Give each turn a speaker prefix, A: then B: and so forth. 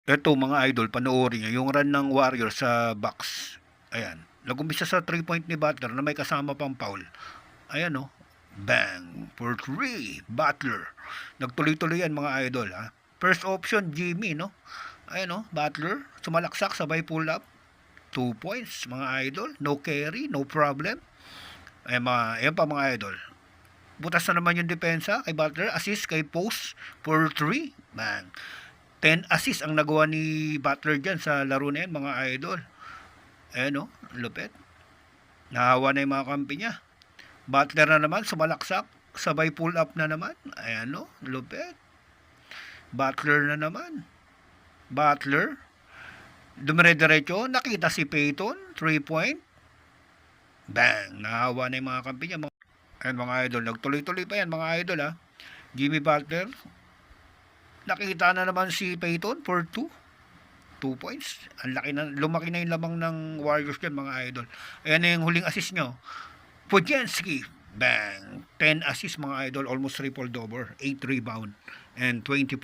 A: Eto mga idol, panoorin niyo yung run ng Warriors sa Bucks. Ayan. Nag-umpisa sa 3 point ni Butler na may kasama pang foul. Ayan oh. Bang! For 3. Butler. Nagtuloy-tuloy yan mga idol ha. First option, Jimmy no. Ayan oh. Butler. Sumalaksak sabay pull up. 2 points mga idol. No carry, no problem. Ayan pa mga idol. Butas na naman yung depensa kay Butler. Assist kay Post for 3. Bang! 10 assist ang nagawa ni Butler dyan sa laro na yan mga idol. Ayan o, lupet. Nahawa na yung mga kampi niya. Butler na naman, sumalaksak. Sabay pull up na naman. Ayan o, lupet. Butler na naman. Butler. Dumire-diretso. Nakita si Payton. 3 point. Bang! Nahawa na yung mga kampi niya. Ayan mga idol. Nagtuloy-tuloy pa yan mga idol ha. Jimmy Butler. Nakita na naman si Payton for 2 points. Ang laki na, lumaki na yung lamang ng Warriors dyan mga idol. Ayan na yung huling assist nyo. Pujenski. Bang! 10 assists mga idol. Almost triple double. 8 rebound. And 24